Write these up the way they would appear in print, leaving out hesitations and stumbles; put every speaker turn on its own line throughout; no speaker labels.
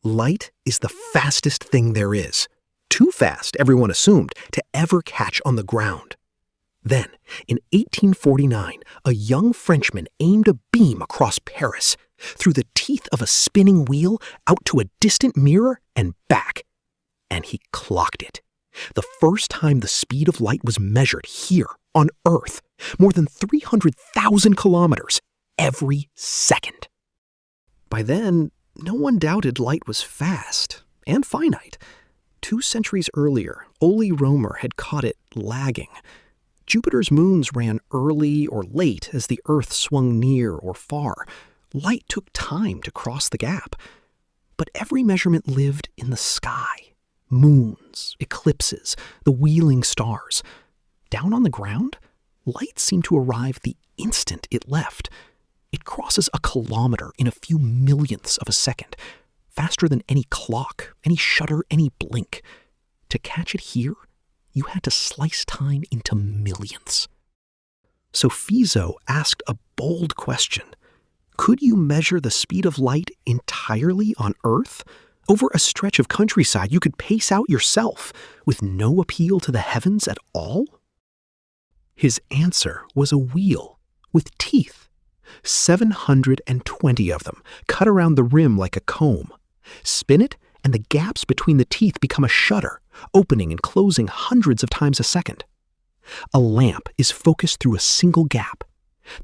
Light is the fastest thing there is. Too fast, everyone assumed, to ever catch on the ground. Then, in 1849, a young Frenchman aimed a beam across Paris, through the teeth of a spinning wheel, out to a distant mirror and back. And he clocked it. The first time the speed of light was measured here, on Earth, more than 300,000 kilometers every second. By then, no one doubted light was fast and finite. 2 centuries earlier, Ole Romer had caught it lagging. Jupiter's moons ran early or late as the Earth swung near or far. Light took time to cross the gap. But every measurement lived in the sky. Moons, eclipses, the wheeling stars. Down on the ground, light seemed to arrive the instant it left. It crosses a kilometer in a few millionths of a second, faster than any clock, any shutter, any blink. To catch it here, you had to slice time into millionths. So Fizeau asked a bold question. Could you measure the speed of light entirely on Earth? Over a stretch of countryside you could pace out yourself, with no appeal to the heavens at all? His answer was a wheel with teeth. 720 of them, cut around the rim like a comb. Spin it, and the gaps between the teeth become a shutter, opening and closing hundreds of times a second. A lamp is focused through a single gap.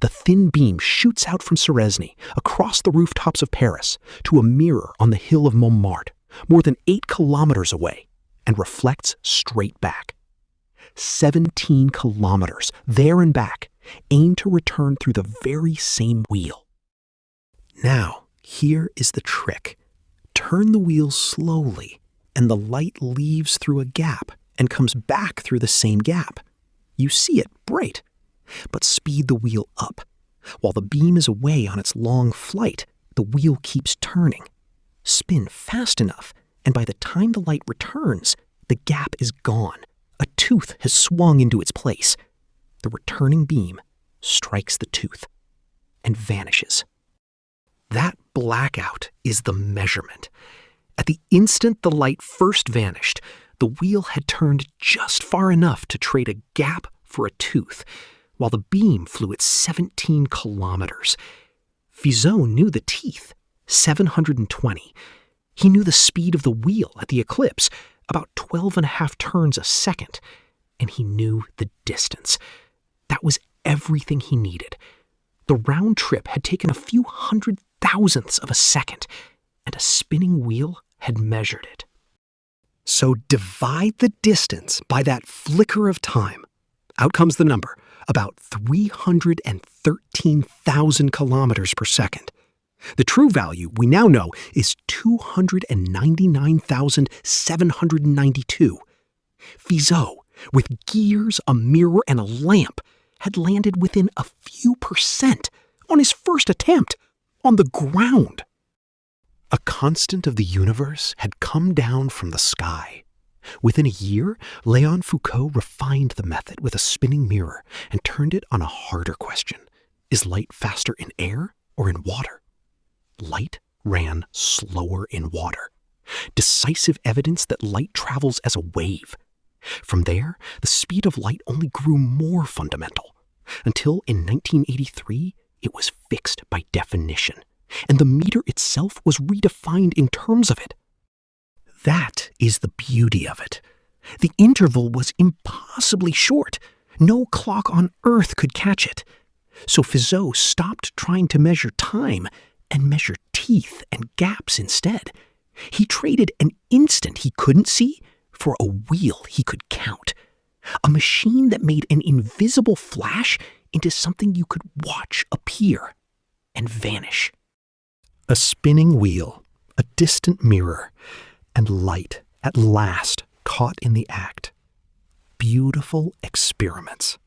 The thin beam shoots out from Suresnes, across the rooftops of Paris, to a mirror on the hill of Montmartre, more than 8 kilometers away, and reflects straight back. 17 kilometers, there and back, aim to return through the very same wheel. Now, here is the trick. Turn the wheel slowly, and the light leaves through a gap and comes back through the same gap. You see it, bright. But speed the wheel up. While the beam is away on its long flight, the wheel keeps turning. Spin fast enough, and by the time the light returns, the gap is gone. A tooth has swung into its place. The returning beam strikes the tooth and vanishes. That blackout is the measurement. At the instant the light first vanished, the wheel had turned just far enough to trade a gap for a tooth, while the beam flew at 17 kilometers. Fizeau knew the teeth, 720. He knew the speed of the wheel at the Eclipse, about 12.5 turns a second, and he knew the distance. That was everything he needed. The round trip had taken a few 100,000ths of a second, and a spinning wheel had measured it. So divide the distance by that flicker of time. Out comes the number, about 313,000 kilometers per second. The true value, we now know, is 299,792. Fizeau, with gears, a mirror, and a lamp, had landed within a few percent on his first attempt, on the ground. A constant of the universe had come down from the sky. Within a year, Léon Foucault refined the method with a spinning mirror and turned it on a harder question. Is light faster in air or in water? Light ran slower in water. Decisive evidence that light travels as a wave. From there, the speed of light only grew more fundamental, until in 1983 it was fixed by definition, and the meter itself was redefined in terms of it. That is the beauty of it. The interval was impossibly short. No clock on Earth could catch it. So Fizeau stopped trying to measure time and measure teeth and gaps instead. He traded an instant he couldn't see for a wheel he could count. A machine that made an invisible flash into something you could watch appear and vanish. A spinning wheel, a distant mirror, and light at last caught in the act. Beautiful experiments.